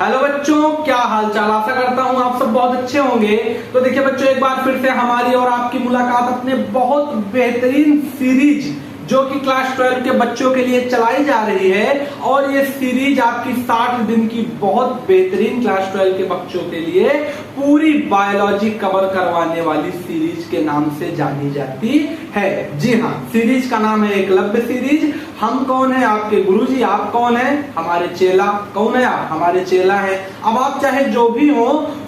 Hello बच्चों, क्या हाल चाल। आशा करता हूँ आप सब बहुत अच्छे होंगे। तो देखिए बच्चों, एक बार फिर से हमारी और आपकी मुलाकात अपने बहुत बेहतरीन सीरीज जो कि क्लास 12 के बच्चों के लिए चलाई जा रही है, और ये सीरीज आपकी 60 दिन की बहुत बेहतरीन क्लास 12 के बच्चों के लिए पूरी बायोलॉजी कवर करवाने वाली सीरीज के नाम से जानी जाती है। जी हाँ, सीरीज का नाम है एकलव्य सीरीज। हम कौन है? आपके गुरुजी। आप कौन है? हमारे चेला। कौन है आप? हमारे चेला है। अब आप चाहे जो भी हो,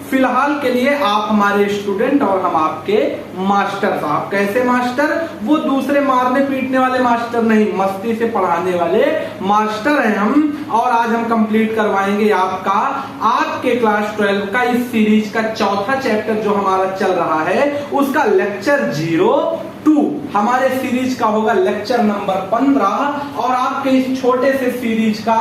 फिलहाल के लिए आप हमारे स्टूडेंट और हम आपके मास्टर साहब। कैसे मास्टर? वो दूसरे मारने पीटने वाले मास्टर नहीं, मस्ती से पढ़ाने वाले मास्टर हैं हम। और आज हम कंप्लीट करवाएंगे आपके क्लास 12 का इस सीरीज का चौथा चैप्टर जो हमारा चल रहा है, उसका लेक्चर 02 हमारे सीरीज का होगा लेक्चर नंबर 15। और आपके इस छोटे से सीरीज का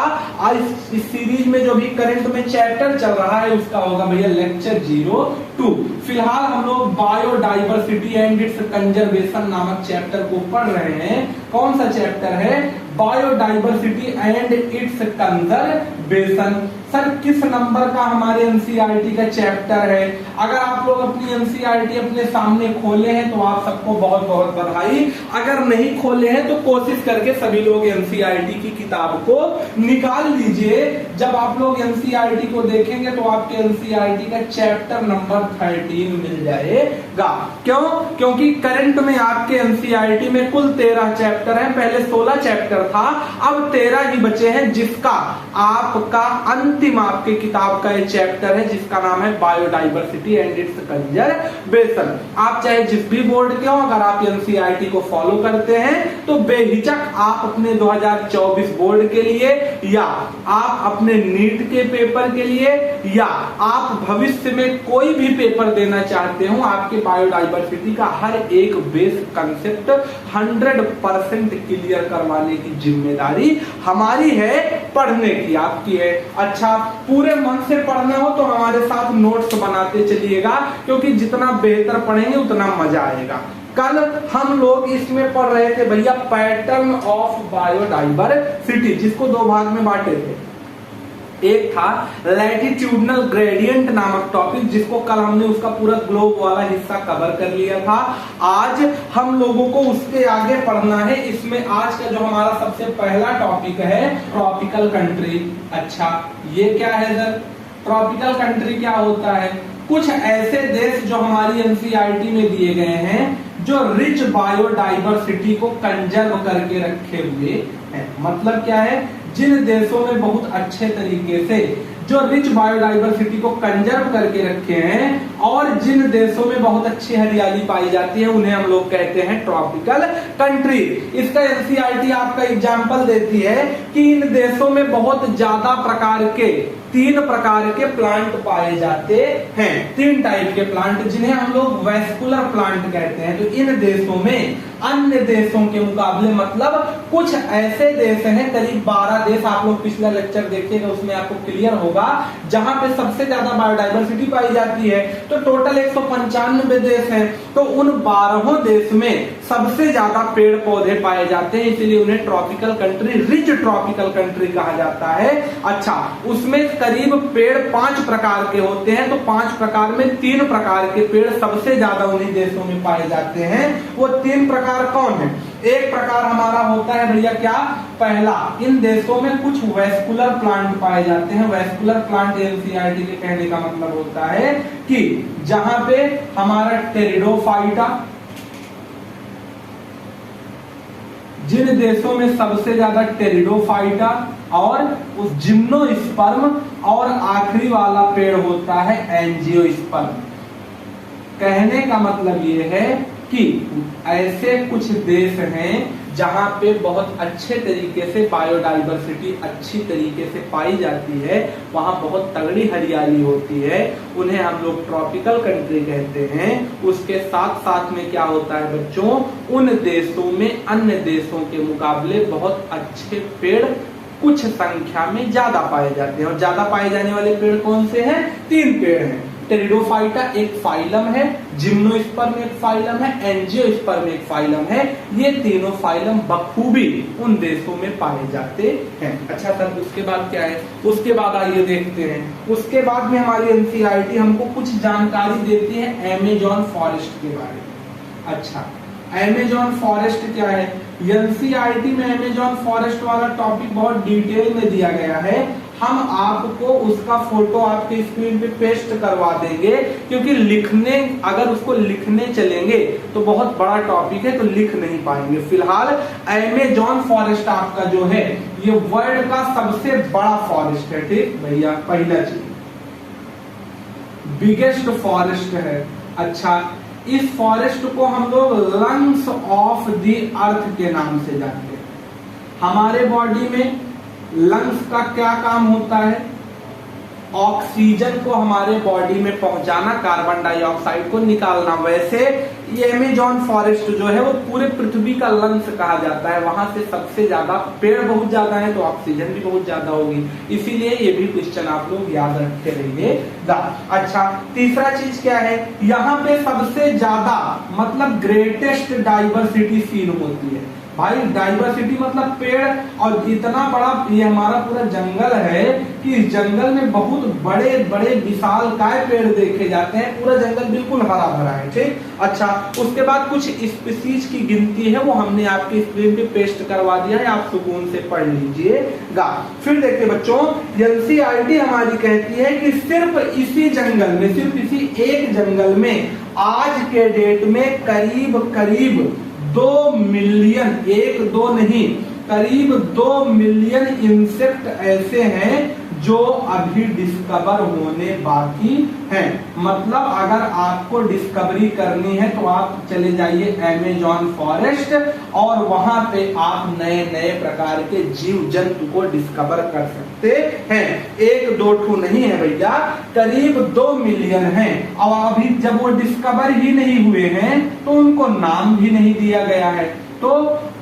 इस सीरीज में जो भी करंट में चैप्टर चल रहा है उसका होगा भैया लेक्चर 02। फिलहाल हम लोग बायोडाइवर्सिटी एंड इट्स कंजर्वेशन नामक चैप्टर को पढ़ रहे हैं। कौन सा चैप्टर है? Biodiversity and it's conservation. Sir किस नंबर का हमारे एनसीईआरटी का चैप्टर है? अगर आप लोग अपनी एनसीईआरटी अपने सामने खोले हैं तो आप सबको बहुत बहुत बधाई। अगर नहीं खोले हैं तो कोशिश करके सभी लोग एनसीईआरटी की किताब को निकाल लीजिए। जब आप लोग एनसीईआरटी को देखेंगे तो आपके एनसीईआरटी का चैप्टर नंबर 13 मिल जाएगा। क्यों? क्योंकि करंट में आपके एनसीईआरटी में कुल 13 चैप्टर हैं। पहले 16 चैप्टर था, अब 13 ही बचे हैं, जिसका आपका अंतिम आपके किताब का एक चैप्टर है जिसका नाम है बायोडाइवर्सिटी एंड इट्स कंजर्वेशन। आप चाहे जिस भी बोर्ड के हो, अगर आप एनसीईआरटी को फॉलो करते हैं तो बेहिचक आप अपने 2024 बोर्ड के लिए, या आप अपने नीट के पेपर के लिए, या आप भविष्य में कोई भी पेपर देना चाहते हो, आपके बायोडाइवर्सिटी का हर एक बेस कंसेप्ट 100% क्लियर करवाने की जिम्मेदारी हमारी है, पढ़ने की आपकी है। अच्छा, पूरे मन से पढ़ना हो तो हमारे साथ नोट्स बनाते चलिएगा, क्योंकि जितना बेहतर पढ़ेंगे उतना मजा आएगा। कल हम लोग इसमें पढ़ रहे थे भैया पैटर्न ऑफ बायोडाइवर्सिटी, जिसको दो भाग में बांटे थे। एक था लैटिट्यूडनल ग्रेडियंट नामक टॉपिक, जिसको कल हमने उसका पूरा ग्लोब वाला हिस्सा कवर कर लिया था। आज हम लोगों को उसके आगे पढ़ना है। इसमें आज का जो हमारा सबसे पहला टॉपिक है ट्रॉपिकल कंट्री। अच्छा, ये क्या है सर? ट्रॉपिकल कंट्री क्या होता है? कुछ ऐसे देश जो हमारी एनसीईआरटी में दिए गए हैं जो रिच बायोडाइवर्सिटी को कंजर्व करके रखे हुए हैं। मतलब क्या है? जिन देशों में बहुत अच्छे तरीके से जो रिच बायोडाइवर्सिटी को कंजर्व करके रखे हैं और जिन देशों में बहुत अच्छी हरियाली पाई जाती है, उन्हें हम लोग कहते हैं ट्रॉपिकल कंट्री। इसका एनसीईआरटी आपका एग्जांपल देती है कि इन देशों में बहुत ज्यादा प्रकार के 3 प्रकार के प्लांट पाए जाते हैं। 3 टाइप के प्लांट, जिन्हें हम लोग वैस्कुलर प्लांट कहते हैं। तो इन देशों में अन्य देशों के मुकाबले, मतलब कुछ ऐसे देश हैं, करीब 12 देश, आप लोग पिछला लेक्चर देखिएगा उसमें आपको क्लियर होगा, जहां पे सबसे ज्यादा बायोडाइवर्सिटी पाई जाती है। तो टोटल 195 देश हैं। तो उन 12 देश में सबसे ज्यादा पेड़ पौधे पाए जाते हैं, इसलिए उन्हें tropical country, rich tropical country कहा जाता है। अच्छा, उसमें करीब पेड़ 5 प्रकार के होते हैं। तो 5 प्रकार में 3 प्रकार के पेड़ सबसे ज्यादा उन्हीं देशों में पाए जाते हैं। वो 3 प्रकार कौन है? एक प्रकार हमारा होता है भैया क्या? पहला, इन देशों में कुछ वैस्कुलर प्लांट पाए जाते हैं। वैस्कुलर प्लांट एनसीईआरटी के कहने का मतलब होता है कि जहां पे हमारा टेरिडोफाइटा, जिन देशों में सबसे ज्यादा टेरिडोफाइटा और उस जिम्नोस्पर्म, और आखिरी वाला पेड़ होता है एंजियोस्पर्म। कहने का मतलब ये है कि ऐसे कुछ देश हैं जहां पे बहुत अच्छे तरीके से बायोडाइवर्सिटी अच्छी तरीके से पाई जाती है, वहां बहुत तगड़ी हरियाली होती है, उन्हें हम लोग ट्रॉपिकल कंट्री कहते हैं। उसके साथ साथ में क्या होता है बच्चों? उन देशों में अन्य देशों के मुकाबले बहुत अच्छे पेड़ कुछ संख्या में ज्यादा पाए जाते हैं। और ज्यादा पाए जाने वाले पेड़ कौन से हैं? 3 पेड़ हैं। टेरिडोफाइटा एक फाइलम है, जिम्नोस्पर्म एक फाइलम है, एंजियोस्पर्म एक फाइलम है। ये तीनों फाइलम बखूबी उन देशों में पाए जाते हैं। अच्छा सर उसके बाद क्या है? उसके बाद आइए देखते हैं। उसके बाद में हमारी एनसीईआरटी हमको कुछ जानकारी देती है अमेजॉन फॉरेस्ट के बारे में। अच्छा अमेजॉन फॉरेस्ट क्या है? एनसीईआरटी में अमेजॉन फॉरेस्ट वाला टॉपिक बहुत डिटेल में दिया गया है। हम आपको उसका फोटो आपके स्क्रीन पे पेस्ट करवा देंगे, क्योंकि लिखने अगर उसको लिखने चलेंगे तो बहुत बड़ा टॉपिक है, तो लिख नहीं पाएंगे। फिलहाल अमेजॉन फॉरेस्ट आपका जो है ये वर्ल्ड का सबसे बड़ा फॉरेस्ट है। ठीक भैया, पहला चीज बिगेस्ट फॉरेस्ट है। अच्छा इस फॉरेस्ट को हम लोग लंग्स ऑफ द अर्थ के नाम से जानते हैं। हमारे बॉडी में लंग्स का क्या काम होता है? ऑक्सीजन को हमारे बॉडी में पहुंचाना, कार्बन डाइऑक्साइड को निकालना। वैसे ये अमेजॉन फॉरेस्ट जो है वो पूरे पृथ्वी का लंग्स कहा जाता है। वहां से सबसे ज्यादा पेड़ बहुत ज्यादा है, तो ऑक्सीजन भी बहुत ज्यादा होगी। इसीलिए ये भी क्वेश्चन आप लोग याद रखते रहिएगा। अच्छा तीसरा चीज क्या है? यहाँ पे सबसे ज्यादा मतलब ग्रेटेस्ट डाइवर्सिटी सीन होती है। भाई डाइवर्सिटी मतलब पेड़, और इतना बड़ा ये हमारा पूरा जंगल है कि इस जंगल में बहुत बड़े बड़े विशालकाय पेड़ देखे जाते हैं। पूरा जंगल बिल्कुल हरा भरा है। ठीक। अच्छा उसके बाद कुछ स्पीसीज की गिनती है, वो हमने आपकी स्क्रीन पे पेस्ट करवा दिया है, आप सुकून से पढ़ लीजिएगा। फिर देखिए बच्चों, एनसीईआरटी हमारी कहती है कि सिर्फ इसी जंगल में, सिर्फ इसी एक जंगल में आज के डेट में करीब करीब 2 मिलियन, 1-2 नहीं, करीब 2 मिलियन इंसेक्ट ऐसे हैं जो अभी डिस्कवर होने बाकी हैं। मतलब अगर आपको डिस्कवरी करनी है तो आप चले जाइए अमेजॉन फॉरेस्ट और वहां पे आप नए नए प्रकार के जीव जंतु को डिस्कवर कर सकते हैं। 1-2 ठू नहीं है भैया, करीब 2 मिलियन हैं। और अभी जब वो डिस्कवर ही नहीं हुए हैं तो उनको नाम भी नहीं दिया गया है। तो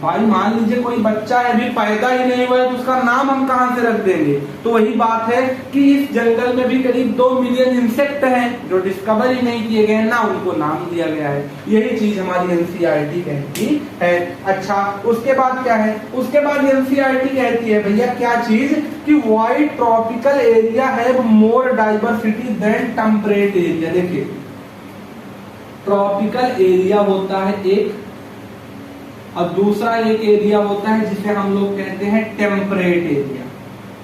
भाई मान लीजिए कोई बच्चा है अभी पैदा ही नहीं हुआ है, तो उसका नाम हम कहां से रख देंगे? तो वही बात है कि इस जंगल में भी करीब 2 मिलियन इंसेक्ट हैं जो डिस्कवर ही नहीं किए गए, ना उनको नाम दिया गया है। यही चीज हमारी एनसीईआरटी कहती है। अच्छा उसके बाद क्या है? उसके बाद एनसीईआरटी कहती है भैया क्या चीज, कि wide tropical area have more diversity than temperate area. देखिए ट्रॉपिकल एरिया होता है एक, और दूसरा एक एरिया होता है जिसे हम लोग कहते हैं टेम्परेट एरिया।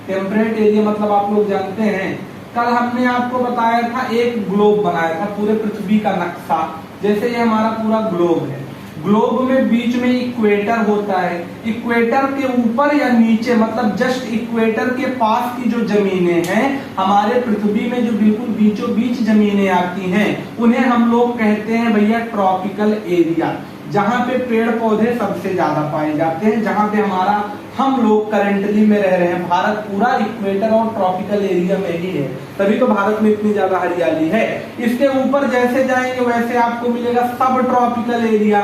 टेम्परेट एरिया मतलब आप लोग जानते हैं, कल हमने आपको बताया था एक ग्लोब बनाया था, पूरे पृथ्वी का नक्शा। जैसे ये हमारा पूरा ग्लोब है, ग्लोब में बीच में इक्वेटर होता है। इक्वेटर के ऊपर या नीचे मतलब जस्ट इक्वेटर के पास की जो जमीनें हैं हमारे पृथ्वी में, जो बिल्कुल बीचों बीच जमीनें आती हैं, उन्हें हम लोग कहते हैं भैया ट्रॉपिकल एरिया। जहां पे पेड़ पौधे सबसे ज्यादा पाए जाते हैं, जहां पे हमारा हम लोग करेंटली में रह रहे हैं। भारत पूरा इक्वेटर और ट्रॉपिकल एरिया में ही है, तभी तो भारत में इतनी ज्यादा हरियाली है। इसके ऊपर जैसे जाएंगे वैसे आपको मिलेगा सब ट्रॉपिकल एरिया।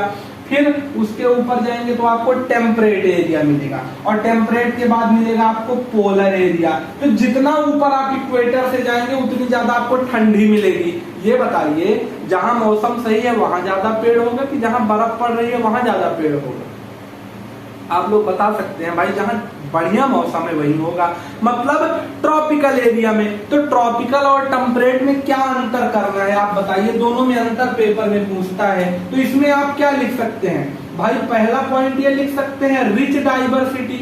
फिर उसके ऊपर जाएंगे तो आपको टेम्परेट एरिया मिलेगा, और टेम्परेट के बाद मिलेगा आपको पोलर एरिया। तो जितना ऊपर आप इक्वेटर से जाएंगे उतनी ज्यादा आपको ठंडी मिलेगी। ये बताइए जहां मौसम सही है वहां ज्यादा पेड़ होगा कि जहां बर्फ पड़ रही है वहां ज्यादा पेड़ होगा? आप लोग बता सकते हैं भाई, जहां बढ़िया मौसम है वही होगा, मतलब ट्रॉपिकल एरिया में। तो ट्रॉपिकल और टेम्परेट में क्या अंतर करना है आप बताइए? दोनों में अंतर पेपर में पूछता है, तो इसमें आप क्या लिख सकते हैं भाई? पहला पॉइंट ये लिख सकते हैं रिच डाइवर्सिटी,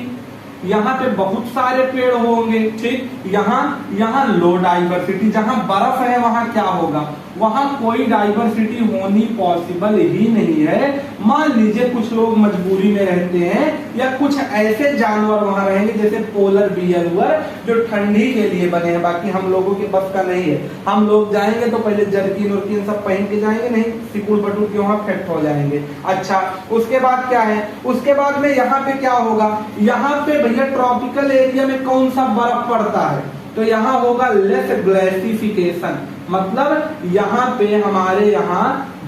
यहाँ पे बहुत सारे पेड़ होंगे। ठीक, यहाँ लो डाइवर्सिटी, जहां बर्फ है वहां क्या होगा? वहां कोई डाइवर्सिटी होनी पॉसिबल ही नहीं है। मान लीजिए कुछ लोग मजबूरी में रहते हैं या कुछ ऐसे जानवर वहां रहेंगे जैसे पोलर बियर हुआ जो ठंडी के लिए बने हैं, बाकी हम लोगों के बस का नहीं है। हम लोग जाएंगे तो पहले जर्किन वर्किन सब पहन के जाएंगे, नहीं सिकुड़ बटूर के वहां फेक्ट हो जाएंगे। अच्छा उसके बाद क्या है? उसके बाद में यहाँ पे क्या होगा? यहाँ पे भैया ट्रॉपिकल एरिया में कौन सा बर्फ पड़ता है? तो यहाँ होगा लेस ग्लेसिफिकेशन, मतलब यहाँ पे हमारे यहाँ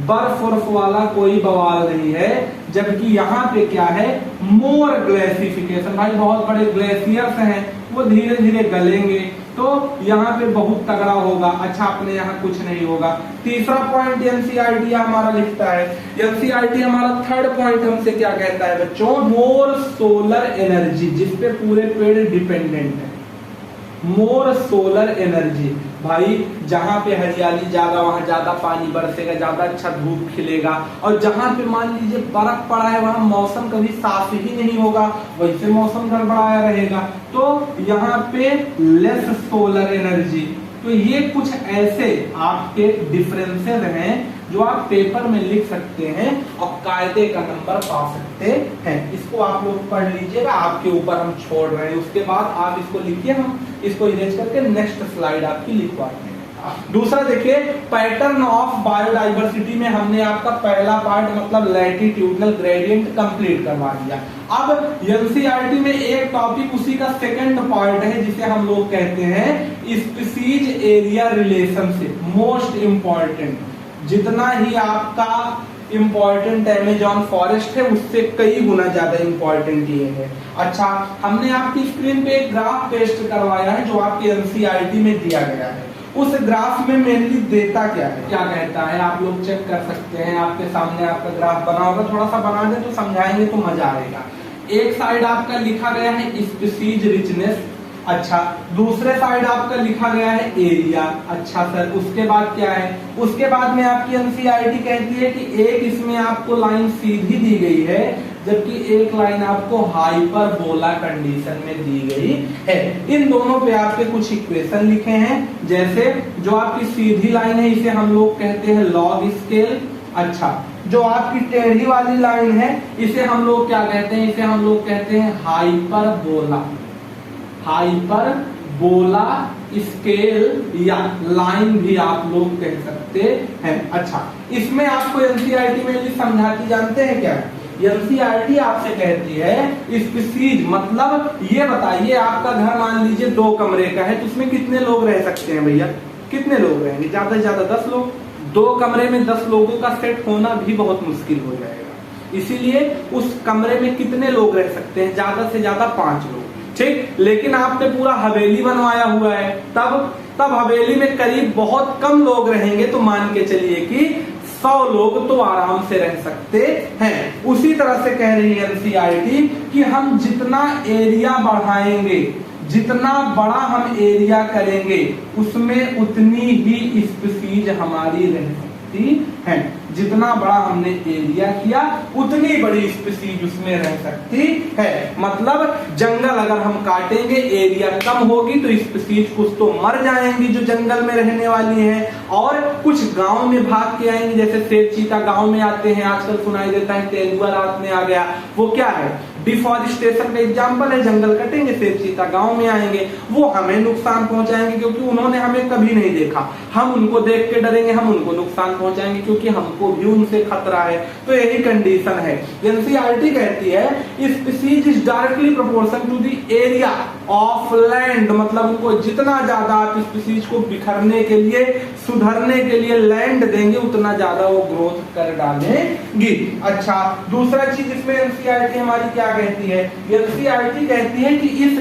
बर्फ वर्फ वाला कोई बवाल नहीं है। जबकि यहाँ पे क्या है? मोर ग्लेसिफिकेशन। भाई बहुत बड़े ग्लेशियर्स हैं, वो धीरे धीरे गलेंगे, तो यहाँ पे बहुत तगड़ा होगा। अच्छा, अपने यहाँ कुछ नहीं होगा। तीसरा पॉइंट एनसीईआरटी हमारा लिखता है, एनसीईआरटी हमारा थर्ड पॉइंट हमसे क्या कहता है बच्चों, मोर सोलर एनर्जी, जिसपे पूरे पेड़ डिपेंडेंट है। मोर सोलर एनर्जी, भाई जहां पे हरियाली ज्यादा वहां ज्यादा पानी बरसेगा, ज्यादा अच्छा धूप खिलेगा, और जहां पे मान लीजिए बर्फ पड़ा है वहां मौसम कभी साफ ही नहीं होगा, वैसे मौसम गड़बड़ाया रहेगा। तो यहाँ पे लेस सोलर एनर्जी। तो ये कुछ ऐसे आपके डिफरेंसेस हैं जो आप पेपर में लिख सकते हैं और कायदे का नंबर पा सकते हैं। इसको आप लोग पढ़ लीजिएगा, आपके ऊपर हम छोड़ रहे हैं। उसके बाद आप इसको लिखिए, हम इसको इरेज करके नेक्स्ट स्लाइड आपकी लिखवाते हैं। दूसरा देखिए, पैटर्न ऑफ बायोडाइवर्सिटी में हमने आपका पहला पार्ट मतलब लैटिट्यूडनल ग्रेडियंट कंप्लीट करवा दिया। अब एनसीईआरटी में एक टॉपिक उसी का सेकंड पार्ट है जिसे हम लोग कहते हैं species area relationship. Most important, जितना ही आपका इंपॉर्टेंट अमेजॉन फॉरेस्ट है उससे कई गुना ज्यादा इंपॉर्टेंट ये है। अच्छा, हमने आपकी स्क्रीन पे एक ग्राफ पेस्ट करवाया है जो आपके एनसीईआरटी में दिया गया है। उस ग्राफ में मेनली देता क्या है, क्या कहता है, आप लोग चेक कर सकते हैं। आपके सामने आपका ग्राफ बना होगा, थोड़ा सा बना दे तो समझाएंगे तो मजा आएगा। एक साइड आपका लिखा गया है स्पीसीज रिचनेस, अच्छा, दूसरे साइड आपका लिखा गया है एरिया। अच्छा सर, उसके बाद क्या है, उसके बाद में आपकी एनसीईआरटी कहती है कि एक इसमें आपको लाइन सीधी दी गई है जबकि एक लाइन आपको हाइपरबोला कंडीशन में दी गई है। इन दोनों पे आपके कुछ इक्वेशन लिखे हैं, जैसे जो आपकी सीधी लाइन है इसे हम लोग कहते हैं लॉग स्केल। अच्छा, जो आपकी टेढ़ी वाली लाइन है इसे हम लोग क्या कहते हैं, इसे हम लोग कहते हैं हाइपरबोला। हाइपरबोला स्केल या लाइन भी आप लोग कह सकते हैं। अच्छा, इसमें आपको एनसीईआरटी में समझाती जानते हैं क्या, एनसीईआरटी आपसे कहती है स्पीसीज मतलब ये बताइए आपका घर मान लीजिए 2 कमरे का है तो उसमें कितने लोग रह सकते हैं भैया, कितने लोग रहेंगे, ज्यादा से ज्यादा 10 लोग। 2 कमरे में 10 लोगों का सेट होना भी बहुत मुश्किल हो जाएगा, इसीलिए उस कमरे में कितने लोग रह सकते हैं, ज्यादा से ज्यादा 5 लोग, ठीक। लेकिन आपने पूरा हवेली बनवाया हुआ है, तब हवेली में करीब बहुत कम लोग रहेंगे, तो मान के चलिए कि 100 लोग तो आराम से रह सकते हैं। उसी तरह से कह रही है एनसीईआरटी कि हम जितना एरिया बढ़ाएंगे, जितना बड़ा हम एरिया करेंगे उसमें उतनी ही स्पीसीज हमारी रह सकती है। जितना बड़ा हमने एरिया किया उतनी बड़ी स्पीसीज उसमें रह सकती है। मतलब जंगल अगर हम काटेंगे, एरिया कम होगी तो स्पीसीज कुछ तो मर जाएंगी जो जंगल में रहने वाली हैं, और कुछ गांव में भाग के आएंगी, जैसे शेर चीता गांव में आते हैं, आजकल सुनाई देता है तेंदुआ रात में आ गया, वो क्या है, डिफॉरेस्टेशन का एग्जाम्पल है। जंगल कटेंगे, शेर चीता गांव में आएंगे, वो हमें नुकसान पहुंचाएंगे क्योंकि उन्होंने हमें कभी नहीं देखा, हम उनको देख के डरेंगे, हम उनको नुकसान पहुंचाएंगे क्योंकि हमको भी उनसे खतरा है। तो यही कंडीशन है। एनसीईआरटी कहती है species is directly proportion to the area of land, मतलब उनको जितना ज्यादा आप स्पीसीज को बिखरने के लिए, सुधरने के लिए लैंड देंगे उतना ज्यादा वो ग्रोथ कर डालेंगी। अच्छा, दूसरा चीज इसमें एनसीईआरटी हमारी क्या कहती है, एनसीईआरटी कहती है कि इस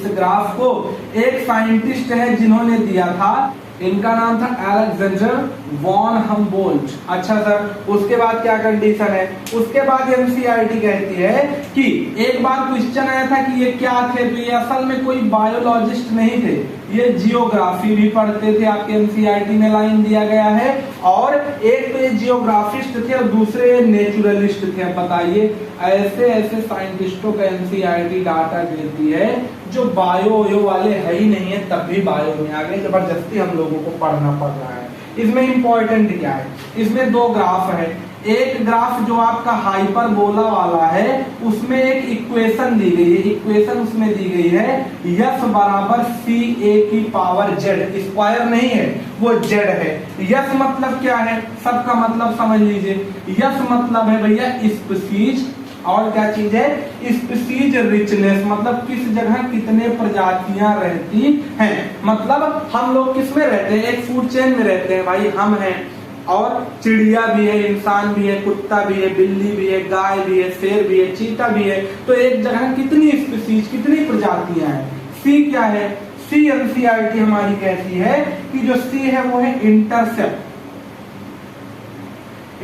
ग्राफ को एक साइंटिस्ट है जिन्होंने दिया था, इनका नाम था अलेक्जेंडर वॉन हम्बोल्ट। अच्छा सर, उसके बाद क्या कंडीशन है, उसके बाद एनसीईआरटी कहती है कि एक बार क्वेश्चन आया था कि ये क्या थे, तो ये असल में कोई बायोलॉजिस्ट नहीं थे, ये जियोग्राफी भी पढ़ते थे, आपके एनसीईआरटी में लाइन दिया गया है। और एक तो ये जियोग्राफिस्ट थे और दूसरे नेचुरलिस्ट थे। बताइए, ऐसे साइंटिस्टों का एनसीईआरटी डाटा देती है जो बायो वाले है ही नहीं है, तब भी बायो में आ गए, जबरदस्ती हम लोगों को पढ़ना पड़ रहा है। इसमें इंपॉर्टेंट क्या है, इसमें 2 ग्राफ है। एक ग्राफ जो आपका हाइपरबोला वाला है उसमें एक इक्वेशन दी गई है, इक्वेशन उसमें दी गई है यस बराबर CA⁴ स्क्वायर नहीं है, वो जेड है। यस मतलब क्या है, सबका मतलब समझ लीजिए। यस मतलब है भैया स्पीसीज, और क्या चीज है, स्पीसीज रिचनेस, मतलब किस जगह कितने प्रजातियां रहती हैं। मतलब हम लोग किस में रहते हैं, एक फूड चेन में रहते हैं भाई, हम हैं, और चिड़िया भी है, इंसान भी है, कुत्ता भी है, बिल्ली भी है, गाय भी है, शेर भी है, चीता भी है। तो एक जगह कितनी स्पीसीज, कितनी प्रजातियां हैं, सी क्या है, सी एनसीईआरटी हमारी कहती है कि जो सी है वो है इंटरसेप्ट।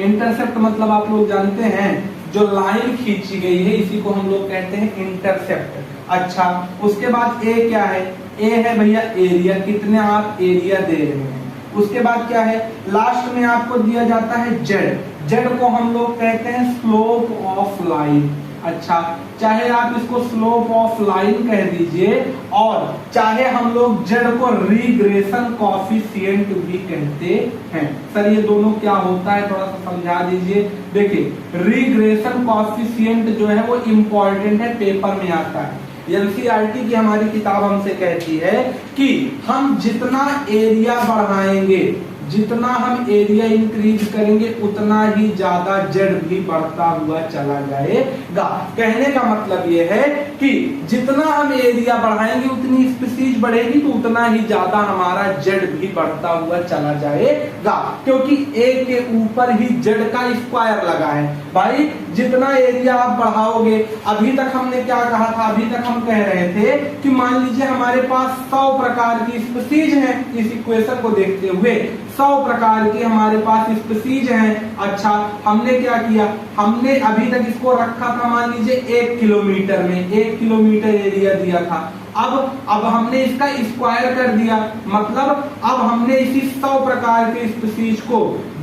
इंटरसेप्ट मतलब आप लोग जानते हैं जो लाइन खींची गई है इसी को हम लोग कहते हैं इंटरसेप्ट। अच्छा, उसके बाद ए क्या है, ए है भैया एरिया, कितने आप एरिया दे रहे हैं। उसके बाद क्या है, लास्ट में आपको दिया जाता है जेड, जेड को हम लोग कहते हैं स्लोप ऑफ लाइन। अच्छा, चाहे आप इसको स्लोप ऑफ लाइन कह दीजिए और चाहे हम लोग जेड को रिग्रेशन कॉफिशिएंट भी कहते हैं। सर ये दोनों क्या होता है थोड़ा सा समझा दीजिए। देखिए, रिग्रेशन कॉफिशिएंट जो है वो इंपॉर्टेंट है, पेपर में आता है। एनसीईआरटी की हमारी किताब हमसे कहती है कि हम जितना एरिया बढ़ाएंगे, जितना हम एरिया इंक्रीज करेंगे उतना ही ज्यादा जेड भी बढ़ता हुआ चला जाएगा। कहने का मतलब ये है कि जितना हम एरिया बढ़ाएंगे उतनी स्पीसीज बढ़ेगी तो उतना ही ज्यादा हमारा जेड भी बढ़ता हुआ चला जाएगा, क्योंकि ए के ऊपर ही जेड का स्क्वायर लगा है। भाई जितना एरिया आप बढ़ाओगे, अभी तक हमने क्या कहा था, अभी तक हम कह रहे थे कि मान लीजिए हमारे पास 100 प्रकार की स्पीसीज हैं, इस इक्वेशन को देखते हुए 100 प्रकार के हमारे पास स्पीसीज हैं। अच्छा, हमने क्या किया, हमने अभी तक इसको रखा था मान लीजिए 1 किलोमीटर में, 1 किलोमीटर एरिया दिया था। अब हमने इसका स्क्वायर कर दिया, मतलब अब हमने इसी 100 प्रकार के स्पीसीज को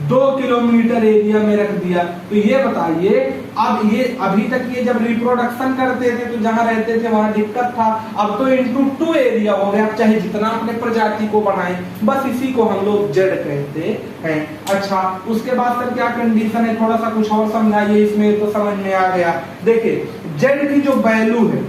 2 किलोमीटर एरिया में रख दिया। तो ये बताइए, अब ये अभी तक ये जब रिप्रोडक्शन करते थे तो जहां रहते थे वहां दिक्कत था, अब तो इंटू 2 एरिया हो गया। अब चाहे जितना अपने प्रजाति को बढ़ाएं, बस इसी को हम लोग जेड कहते हैं। अच्छा, उसके बाद सर क्या कंडीशन है, थोड़ा सा कुछ और समझाइए, इसमें तो समझ में आ गया। देखिए, जेड की जो वैल्यू है,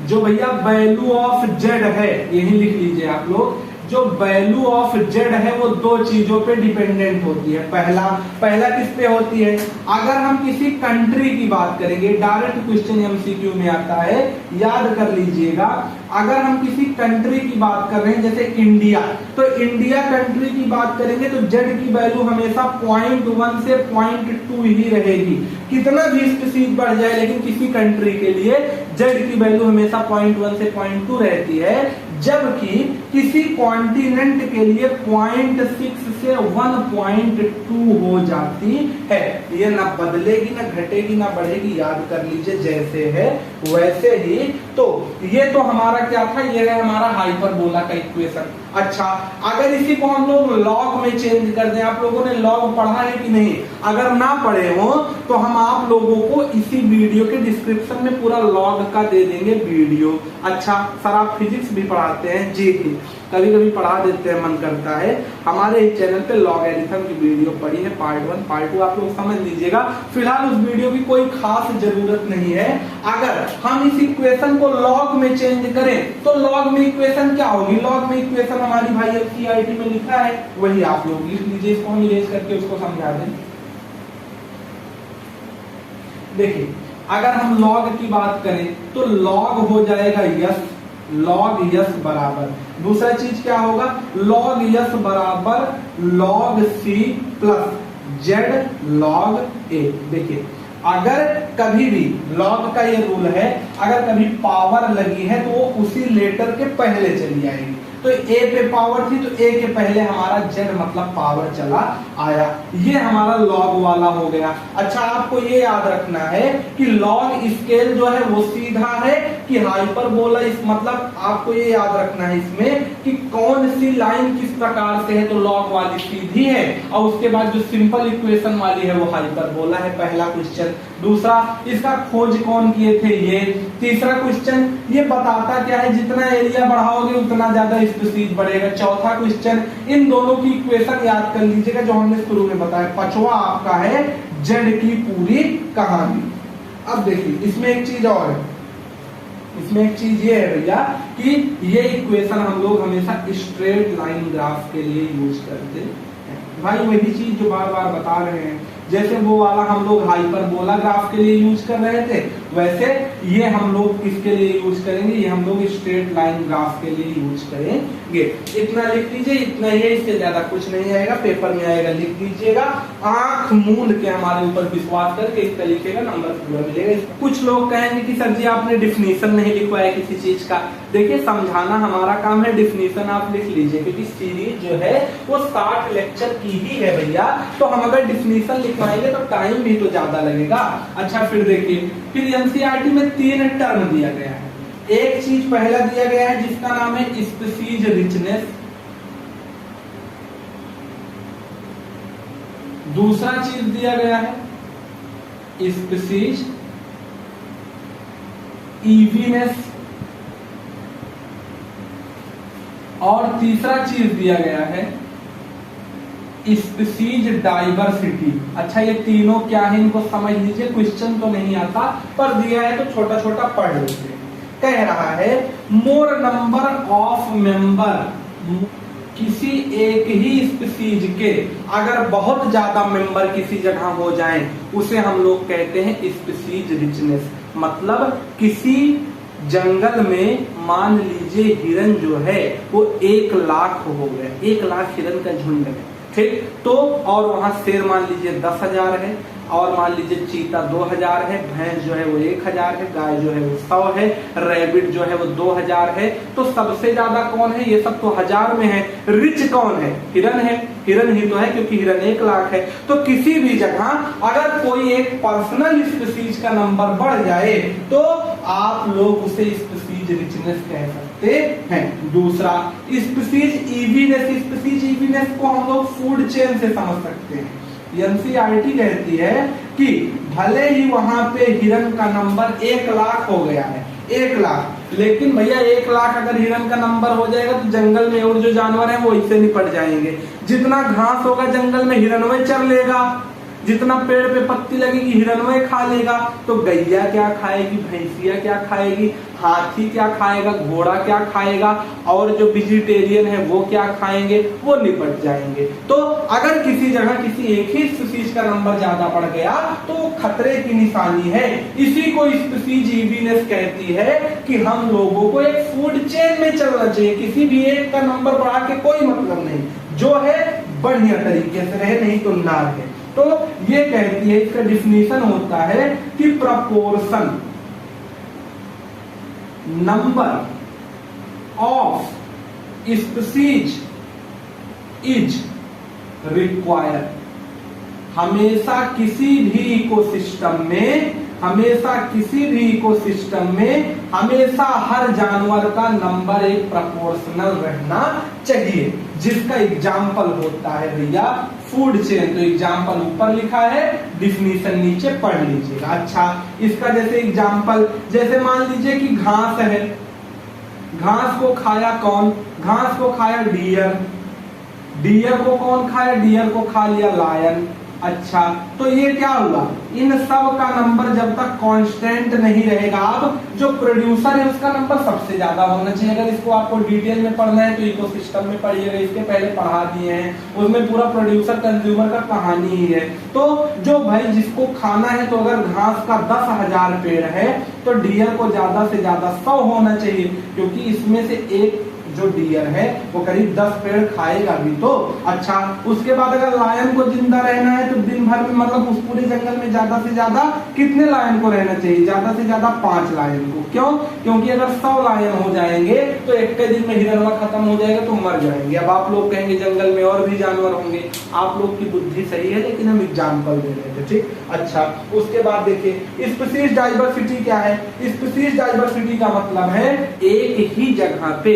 जो भैया वैल्यू ऑफ जेड है, यही लिख लीजिए आप लोग, जो वैल्यू ऑफ जेड है वो 2 चीजों पे डिपेंडेंट होती है। पहला किस पे होती है, अगर हम किसी कंट्री की बात करेंगे, डायरेक्ट क्वेश्चन एमसीक्यू में आता है, याद कर लीजिएगा। अगर हम किसी कंट्री की बात कर रहे हैं जैसे इंडिया, तो इंडिया कंट्री की बात करेंगे तो जेड की वैल्यू हमेशा 0.1 से 0.2 ही रहेगी। कितना भी स्पीसीज बढ़ जाए लेकिन किसी कंट्री के लिए जेड की वैल्यू हमेशा 0.1 से 0.2 रहती है, जबकि किसी कॉन्टिनेंट के लिए 0.6 से 1.2 हो जाती है। ये ना बदलेगी, ना घटेगी, ना बढ़ेगी, याद कर लीजिए, जैसे है वैसे ही। तो ये तो हमारा क्या था, ये है हमारा हाइपरबोला का इक्वेशन। अच्छा, अगर इसी को हम लोग लॉग में चेंज कर दें, आप लोगों ने लॉग पढ़ा है कि नहीं, अगर ना पढ़े हो तो हम आप लोगों को इसी वीडियो के डिस्क्रिप्शन में पूरा लॉग का दे देंगे वीडियो। अच्छा सर, आप फिजिक्स भी पढ़ाते हैं? जी, कभी कभी पढ़ा देते हैं, मन करता है। हमारे इस चैनल पे लॉगरिथम की वीडियो पड़ी है, पार्ट 1 पार्ट 2 आप लोग समझ लीजिएगा। फिलहाल उस वीडियो की कोई खास जरूरत नहीं है। अगर हम इस इक्वेशन को लॉग में चेंज करें तो लॉग में इक्वेशन क्या होगी, लॉग में इक्वेशन हमारी भाई एनसीईआरटी में लिखा है, वही आप लोग लिख लीजिए। इसको हम इरेज करके उसको समझा दें। देखिए, अगर हम लॉग की बात करें तो लॉग हो जाएगा यस, लॉग यस बराबर, दूसरा चीज क्या होगा, लॉग यस बराबर log C plus Z log A. देखिए, अगर कभी भी लॉग का ये रूल है, अगर कभी पावर लगी है तो वो उसी लेटर के पहले चली आएगी। तो ए पे पावर थी तो ए के पहले हमारा जेड मतलब पावर चला आया, ये हमारा लॉग वाला हो गया। अच्छा, आपको ये याद रखना है कि लॉग स्केल जो है वो सीधा है कि हाइपरबोला, इस मतलब आपको ये याद रखना है इसमें कि कौन सी लाइन किस प्रकार से है, तो लॉग वाली सीधी है और उसके बाद जो सिंपल इक्वेशन वाली है वो हाइपरबोला है। पहला क्वेश्चन। दूसरा, इसका खोज कौन किए थे, ये। तीसरा क्वेश्चन, ये बताता क्या है, जितना एरिया बढ़ाओगे उतना ज्यादा स्पीसीज बढ़ेगा। चौथा क्वेश्चन, इन दोनों की इक्वेशन याद कर लीजिएगा जो हमने शुरू में बताया। पांचवा आपका है जेड की पूरी कहानी। अब देखिए, इसमें एक चीज और है, इसमें एक चीज ये है भैया कि ये इक्वेशन हम लोग हमेशा स्ट्रेट लाइन ग्राफ के लिए यूज करते हैं। भाई वही चीज जो बार बार बता रहे हैं, जैसे वो वाला हम लोग हाइपरबोला ग्राफ के लिए यूज कर रहे थे, वैसे ये हम लोग किसके लिए यूज करेंगे, ये हम लोग स्ट्रेट लाइन ग्राफ के लिए यूज करेंगे। इतना लिख लीजिए, इतना ही है, इससे ज्यादा कुछ नहीं आएगा, पेपर में आएगा लिख दीजिएगा, आंख मूंद के हमारे ऊपर विश्वास करके इसका लिखेगा, नंबर पूरा मिलेगा। कुछ लोग कहेंगे कि सर जी आपने डिफिनीशन नहीं लिखवाया किसी चीज का। देखिए समझाना हमारा काम है, डिफिनीशन आप लिख लीजिए, क्योंकि सीरीज जो है वो 60 लेक्चर की ही है भैया, तो हम अगर डिफिनीशन लिखवाएंगे तो टाइम भी तो ज्यादा लगेगा। अच्छा फिर देखिए, फिर एनसीईआरटी में 3 टर्म दिया गया है। एक चीज पहला दिया गया है जिसका नाम है स्पीसीज रिचनेस, दूसरा चीज दिया गया है स्पीसीज ईवीनेस, और तीसरा चीज दिया गया है स्पीसीज डाइवर्सिटी। अच्छा ये तीनों क्या है इनको समझ लीजिए, क्वेश्चन तो नहीं आता पर दिया है तो छोटा छोटा पढ़ लीजिए। कह रहा है मोर नंबर ऑफ मेंबर, किसी एक ही स्पीसीज के अगर बहुत ज्यादा मेंबर किसी जगह हो जाएं उसे हम लोग कहते हैं स्पीसीज रिचनेस। मतलब किसी जंगल में मान लीजिए हिरन जो है वो 1 लाख हो गए, 1 लाख हिरन का झुंड है, ठीक, तो और वहां शेर मान लीजिए 10,000 है, और मान लीजिए चीता 2000 है, भैंस जो है वो 1000 है, गाय जो है वो 100 है, रैबिट जो है वो 2000 है, तो सबसे ज्यादा कौन है, ये सब तो 1000 में है, रिच कौन है, हिरन है, हिरन ही तो है क्योंकि हिरन 1 लाख है। तो किसी भी जगह अगर कोई एक पर्सनल स्पीसीज का नंबर बढ़ जाए तो आप लोग उसे स्पीसीज रिचनेस कह सकते हैं। दूसरा स्पीसीज ईवीनेस, स्पीसीज ईवीनेस को हम लोग फूड चेन से समझ सकते हैं। एनसीईआरटी कहती है कि भले ही वहां पे हिरन का नंबर 1 लाख हो गया है, 1 लाख, लेकिन भैया 1 लाख अगर हिरन का नंबर हो जाएगा तो जंगल में और जो जानवर है वो इससे निपट जाएंगे। जितना घास होगा जंगल में हिरनवे चर लेगा, जितना पेड़ पे पत्ती लगेगी हिरनवे खा लेगा, तो गैया क्या खाएगी, भैंसिया क्या खाएगी, हाथी क्या खाएगा, घोड़ा क्या खाएगा, और जो वेजिटेरियन है वो क्या खाएंगे, वो निपट जाएंगे। तो अगर किसी जगह किसी एक ही स्पीसीज का नंबर ज्यादा बढ़ गया तो खतरे की निशानी है। इसी को स्पीसीज ईवीनेस कहती है कि हम लोगों को एक फूड चेन में चलना चाहिए, किसी भी एक का नंबर बढ़ा के कोई मतलब नहीं, जो है बढ़िया तरीके से रहे, नहीं तो ना रहे। तो ये कहती है, इसका डिफिनीशन होता है कि proportion number of species is required. हमेशा किसी भी इकोसिस्टम में, हमेशा किसी भी इकोसिस्टम में हमेशा हर जानवर का नंबर एक प्रोपोर्शनल रहना चाहिए, जिसका एग्जाम्पल होता है भैया फूड चेन। तो एग्जाम्पल ऊपर लिखा है, डिफिनीशन नीचे पढ़ लीजिएगा। अच्छा इसका जैसे एग्जाम्पल, जैसे मान लीजिए कि घास है, घास को खाया कौन, घास को खाया डियर, डियर को कौन खाया, डियर को खा लिया लायन। अच्छा तो ये क्या हुआ, इन सब का नंबर जब तक कांस्टेंट नहीं रहेगा, अब जो प्रोड्यूसर है उसका नंबर सबसे ज्यादा होना चाहिए। अगर इसको आपको डिटेल में पढ़ना है तो इकोसिस्टम में पढ़िएगा, इसके पहले पढ़ा दिए हैं, उसमें पूरा प्रोड्यूसर कंज्यूमर का कहानी ही है। तो जो भाई जिसको खाना है, तो अगर घास का 10,000 पेड़ है तो डियर को ज्यादा से ज्यादा 100 होना चाहिए, क्योंकि इसमें से एक जो डियर है वो करीब 10 पेड़ खाएगा भी तो। अच्छा उसके बाद अगर लायन को जिंदा रहना है तो दिन भर में, मतलब उस पूरे जंगल में ज्यादा से ज्यादा कितने लायन को रहना चाहिए, ज्यादा से ज्यादा 5 लायन को। क्यों, क्योंकि अगर 100 लायन हो जाएंगे तो एक के दिन में हिरनवा खत्म हो जाएगा तो मर जाएंगे। अब आप लोग कहेंगे जंगल में और भी जानवर होंगे, आप लोग की बुद्धि सही है लेकिन हम एग्जाम्पल दे रहे थे, ठीक। अच्छा उसके बाद देखिए स्पीसीज डाइवर्सिटी क्या है। स्पीसीज डाइवर्सिटी का मतलब है एक ही जगह पे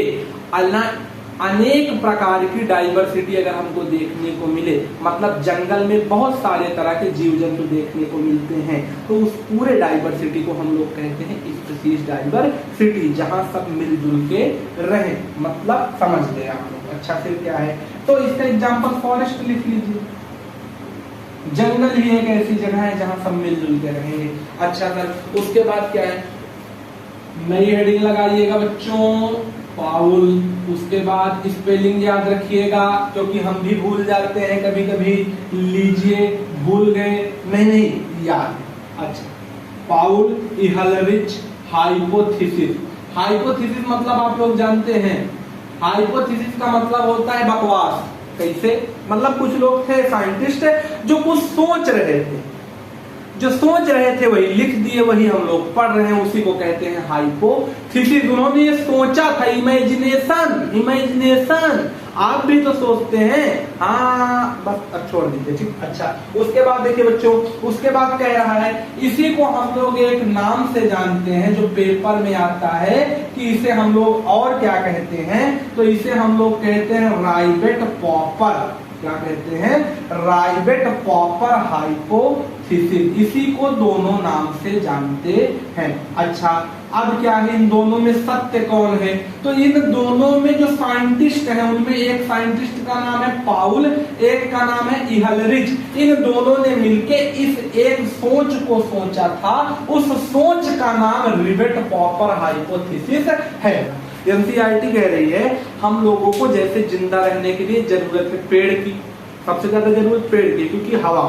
अनेक प्रकार की डाइवर्सिटी अगर हमको देखने को मिले, मतलब जंगल में बहुत सारे तरह के जीव जंतु देखने को मिलते हैं, तो उस पूरे डाइवर्सिटी को हम लोग कहते हैं स्पीसीज डाइवर्सिटी, जहां सब मिलजुल के रहे, मतलब समझ गए आप लोग। अच्छा फिर क्या है, तो इसका एग्जांपल फॉरेस्ट लिख लीजिए, जंगल ही एक ऐसी जगह है जहां सब मिलजुल के रहेंगे। अच्छा सर उसके बाद क्या है, नई हेडिंग लगाइएगा बच्चों, पाउल। उसके बाद स्पेलिंग याद रखिएगा क्योंकि हम भी भूल जाते हैं कभी कभी, लीजिए भूल गए, नहीं याद। अच्छा पाउल इहलरिच हाइपोथेसिस। हाइपोथेसिस मतलब आप लोग जानते हैं, हाइपोथेसिस का मतलब होता है बकवास। कैसे? मतलब कुछ लोग थे साइंटिस्ट जो कुछ सोच रहे थे, जो सोच रहे थे वही लिख दिए, वही हम लोग पढ़ रहे हैं, उसी को कहते हैं हाइपोथेसिस। उन्होंने ये सोचा था, इमेजिनेशन, इमेजिनेशन। आप भी तो सोचते हैं, हाँ बस अब छोड़ दीजिए, ठीक। अच्छा, उसके बाद देखिए बच्चों, उसके बाद कह रहा है इसी को हम लोग एक नाम से जानते हैं जो पेपर में आता है कि इसे हम लोग और क्या कहते हैं, तो इसे हम लोग कहते हैं राइबेट पॉपर। क्या कहते हैं? राइबेट पॉपर हाइपोथेसिस। इसी को दोनों नाम से जानते हैं। अच्छा, अब क्या है, इन दोनों में सत्य कौन है? तो इन दोनों में जो साइंटिस्ट हैं उनमें एक साइंटिस्ट का नाम है पाउल, एक का नाम है इहलरिच। इन दोनों ने मिलके इस एक सोच को सोचा था, उस सोच का नाम रिबेट पॉपर हाइपोथेसिस है। एनसीईआरटी कह रही है हम लोगों को जैसे जिंदा रहने के लिए जरूरत है पेड़ की, सबसे ज्यादा जरूरत पेड़ की, क्योंकि हवा,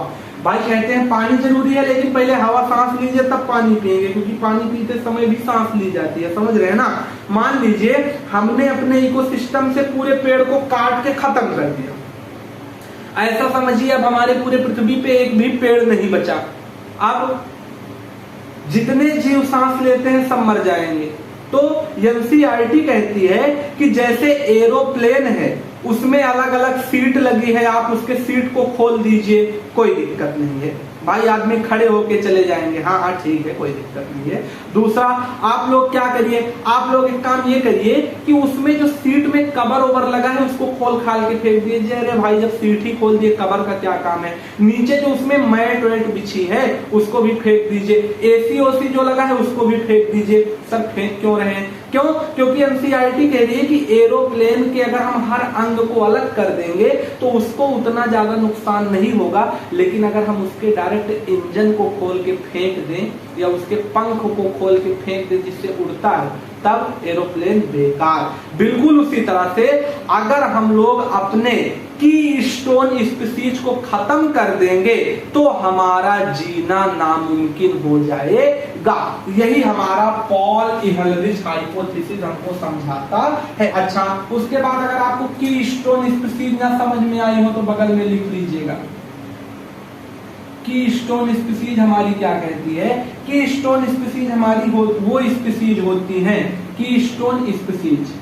भाई कहते हैं पानी जरूरी है लेकिन पहले हवा सांस लीजिए तब पानी पिएंगे, क्योंकि पानी पीते समय भी सांस ली जाती है, समझ रहे हैं ना। मान लीजिए हमने अपने इकोसिस्टम से पूरे पेड़ को काट के खत्म कर दिया, ऐसा समझिए अब हमारे पूरे पृथ्वी पे एक भी पेड़ नहीं बचा। अब जितने जीव सांस लेते हैं सब मर जाएंगे। तो एनसीईआरटी कहती है कि जैसे एरोप्लेन है उसमें अलग अलग सीट लगी है, आप उसके सीट को खोल दीजिए, कोई दिक्कत नहीं है भाई, आदमी खड़े होके चले जाएंगे, हाँ हाँ ठीक है, कोई दिक्कत नहीं है। दूसरा, आप लोग क्या करिए, आप लोग एक काम ये करिए कि उसमें जो सीट में कवर ओवर लगा है उसको खोल खाल के फेंक दीजिए। अरे भाई जब सीट ही खोल दिए कवर का क्या काम है। नीचे जो उसमें मैट वैट बिछी है उसको भी फेंक दीजिए, एसी ओसी जो लगा है उसको भी फेंक दीजिए। सब फेंक क्यों रहे हैं? क्यों? क्योंकि एनसीईआरटी कह रही है कि एरोप्लेन के अगर हम हर अंग को अलग कर देंगे तो उसको उतना ज्यादा नुकसान नहीं होगा, लेकिन अगर हम उसके डायरेक्ट इंजन को खोल के फेंक दें या उसके पंख को खोल के फेंक दें जिससे उड़ता है, तब एरोप्लेन बेकार। बिल्कुल उसी तरह से अगर हम लोग अपने की स्टोन स्पीसीज को खत्म कर देंगे तो हमारा जीना नामुमकिन हो जाएगा। यही हमारा पॉल इहलरिच हाइपोथेसिस हमको समझाता है। अच्छा, उसके बाद अगर आपको की स्टोन स्पीसीज ना समझ में आई हो तो बगल में लिख लीजिएगा। की स्टोन स्पीसीज हमारी क्या कहती है? की स्टोन स्पीसीज हमारी वो स्पीसीज होती हैं, की स्टोन स्पीसीज,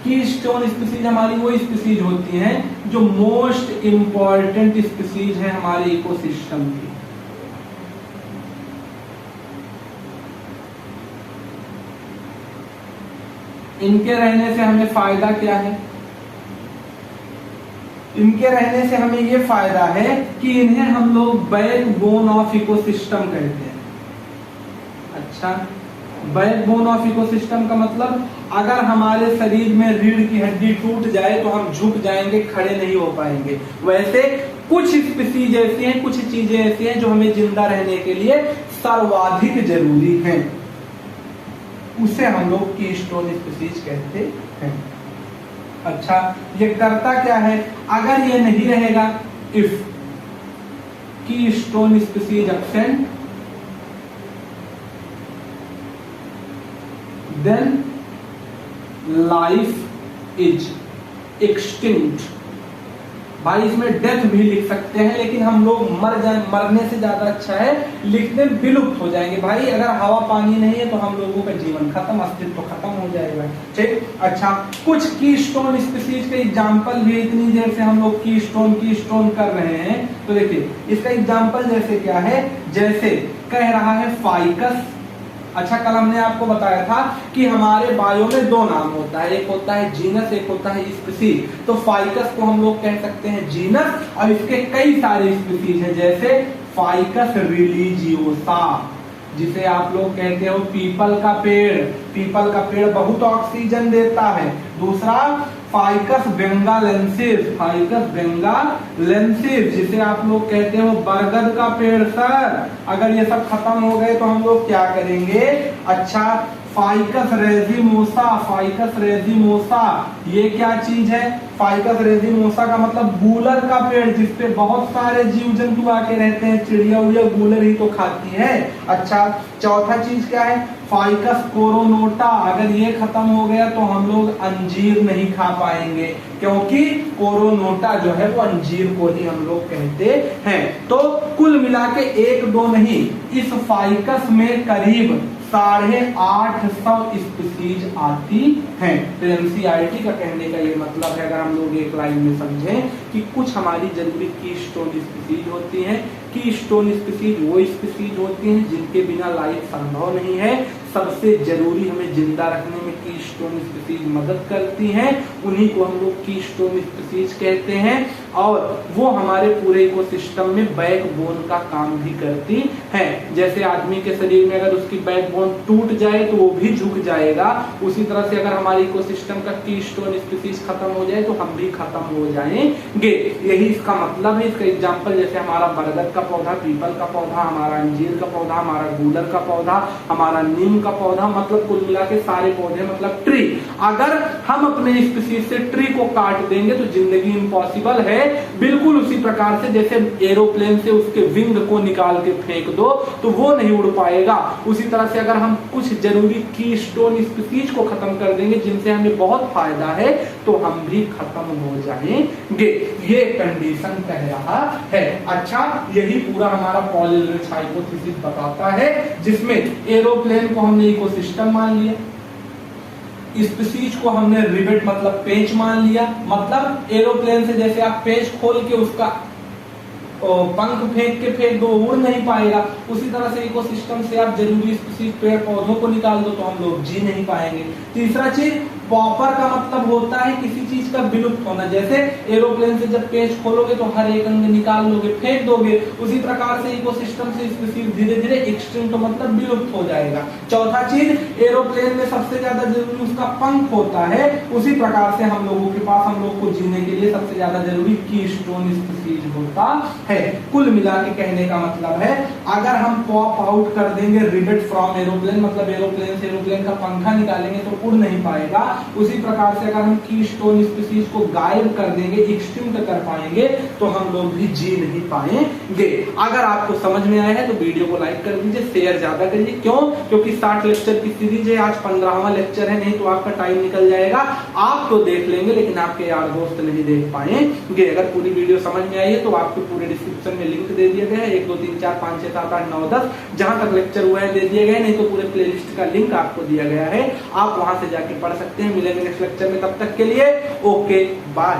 की स्टोन स्पीसीज हमारी वो स्पीसीज होती हैं जो मोस्ट इंपॉर्टेंट स्पीसीज है हमारे इकोसिस्टम की। इनके रहने से हमें फायदा क्या है? इनके रहने से हमें ये फायदा है कि इन्हें हम लोग बैकबोन ऑफ इकोसिस्टम कहते हैं। अच्छा, बैकबोन ऑफ इकोसिस्टम का मतलब अगर हमारे शरीर में रीढ़ की हड्डी टूट जाए तो हम झुक जाएंगे, खड़े नहीं हो पाएंगे। वैसे कुछ स्पीसीज ऐसी हैं, कुछ चीजें ऐसी हैं जो हमें जिंदा रहने के लिए सर्वाधिक जरूरी हैं, उसे हम लोग कीस्टोन स्पीसीज कहते हैं। अच्छा, ये करता क्या है? अगर ये नहीं रहेगा, if keystone species absent then life is extinct. भाई इसमें डेथ भी लिख सकते हैं लेकिन हम लोग मर जाए, मरने से ज्यादा अच्छा है लिखने विलुप्त हो जाएंगे। भाई अगर हवा पानी नहीं है तो हम लोगों का जीवन खत्म, अस्तित्व खत्म हो जाएगा। ठीक। अच्छा, कुछ कीस्टोन स्पीसीज के एग्जांपल भी, इतनी देर से हम लोग कीस्टोन कर रहे हैं तो देखिए इसका एग्जांपल जैसे क्या है, जैसे कह रहा है फाइकस। अच्छा, कल हमने आपको बताया था कि हमारे बायो में दो नाम होता है, एक होता है जीनस, एक होता है स्पीसीज। तो फाइकस को हम लोग कह सकते हैं जीनस, और इसके कई सारे स्पीसीज हैं जैसे फाइकस रिलीजियोसा, जिसे आप लोग कहते हो पीपल का पेड़। पीपल का पेड़ बहुत ऑक्सीजन देता है। दूसरा फाइकस बेंगालेंसिस, फाइकस बेंगालेंसिस, जिसे आप लोग कहते हो बरगद का पेड़। सर अगर ये सब खत्म हो गए तो हम लोग क्या करेंगे? अच्छा, फाइकस रेजिमोसा। फाइकस रेजिमोसा ये क्या चीज है? फाइकस रेजिमोसा का मतलब गूलर का पेड़, जिसपे बहुत सारे जीव जंतु आके रहते हैं, चिड़िया उड़िया गूलर ही तो खाती है। अच्छा, चौथा चीज क्या है? फाइकस कोरोनोटा। अगर ये खत्म हो गया तो हम लोग अंजीर नहीं खा पाएंगे, क्योंकि कोरोनोटा जो है वो अंजीर को ही हम लोग कहते हैं। तो कुल मिला के 1-2 नहीं, इस फाइकस में करीब 850 स्पीसीज आती हैं। तो एनसीईआरटी का कहने का ये मतलब है, अगर हम लोग एक लाइन में समझें, कि कुछ हमारी जरूरी कीस्टोन स्पीसीज होती हैं। कीस्टोन स्पीसीज वो स्पीसीज होती हैं जिनके बिना लाइफ संभव नहीं है। सबसे जरूरी हमें जिंदा रखने में कीस्टोन स्पीसीज मदद करती हैं, उन्हीं को हम लोग कीस्टोन स्पीसीज कहते हैं। और वो हमारे पूरे इकोसिस्टम में बैकबोन का काम भी करती हैं। जैसे आदमी के शरीर में अगर उसकी बैकबोन टूट जाए तो वो भी झुक जाएगा, उसी तरह से अगर हमारे इकोसिस्टम का कीस्टोन स्पीसीज खत्म हो जाए तो हम भी खत्म हो जाएंगे। यही इसका मतलब है। इसका एग्जांपल जैसे हमारा बरगद का पौधा, पीपल का पौधा, हमारा अंजीर का पौधा, हमारा गूलर का पौधा, हमारा नीम का पौधा, मतलब कुल मिला के सारे पौधे, मतलब ट्री। अगर हम अपने स्पीसीज से ट्री को काट देंगे तो जिंदगी इम्पॉसिबल है। बिल्कुल उसी प्रकार से जैसे एरोप्लेन से उसके विंग को निकाल के फेंक दो तो वो नहीं उड़ पाएगा, उसी तरह से अगर हम कुछ जरूरी कीस्टोन स्पीसीज को खत्म कर देंगे जिनसे हमें बहुत फायदा है तो हम भी खत्म हो जाएंगे। ये कंडीशन कह रहा है। अच्छा, यही पूरा हमारा पॉल एलरिच हाइपोथेसिस बताता है, जिसमें एरोप्लेन को हमने इकोसिस्टम मान लिया, स्पीसीज को हमने रिवेट मतलब पेंच मान लिया। मतलब एरोप्लेन से जैसे आप पेंच खोल के उसका पंख फेंक दो, उड़ नहीं पाएगा, उसी तरह से इकोसिस्टम से आप जरूरी स्पीसीज पेड़ पौधों को निकाल दो तो हम लोग जी नहीं पाएंगे। तीसरा चीज, पॉपर का मतलब होता है किसी चीज का विलुप्त होना। जैसे एरोप्लेन से जब पेज खोलोगे तो हर एक अंग निकाल लोगे, फेंक दोगे, उसी प्रकार से इकोसिस्टम से स्पीसीज धीरे धीरे एक्सटिंक्ट मतलब विलुप्त हो जाएगा। चौथा चीज, एरोप्लेन में सबसे ज्यादा जरूरी उसका पंख होता है, उसी प्रकार से हम लोगों के पास, हम लोग को जीने के लिए सबसे ज्यादा जरूरी कीस्टोन स्पीसीज होता है। कुल मिला के कहने का मतलब है, अगर हम पॉप आउट कर देंगे रिवेट फ्रॉम एरोप्लेन, मतलब एरोप्लेन से एरोप्लेन का पंखा निकालेंगे तो उड़ नहीं पाएगा, उसी प्रकार से अगर हम कीस्टोन स्पीसीज को गायब कर देंगे, एक्सटिंक्ट कर पाएंगे, तो हम लोग भी जी नहीं पाएंगे। अगर आपको समझ में आया है तो वीडियो को लाइक कर दीजिए, शेयर ज्यादा करिए। क्यों? क्योंकि 60 लेक्चर की सीरीज है, आज 15वां लेक्चर है, नहीं तो आपका टाइम निकल जाएगा। आप तो देख लेंगे लेकिन आपके यार दोस्त नहीं देख पाएंगे। अगर पूरी वीडियो समझ में आई है तो आपको पूरे डिस्क्रिप्शन में लिंक दे दिया गया है, 1 2 3 4 5 6 7 8 9 10 जहां तक लेक्चर हुआ है दे दिए गए, नहीं तो पूरे प्लेलिस्ट का लिंक आपको दिया गया है, आप वहां से जाके पढ़ सकते हैं। मिलेंगे नेक्स्ट लेक्चर में, तब तक के लिए ओके बाय।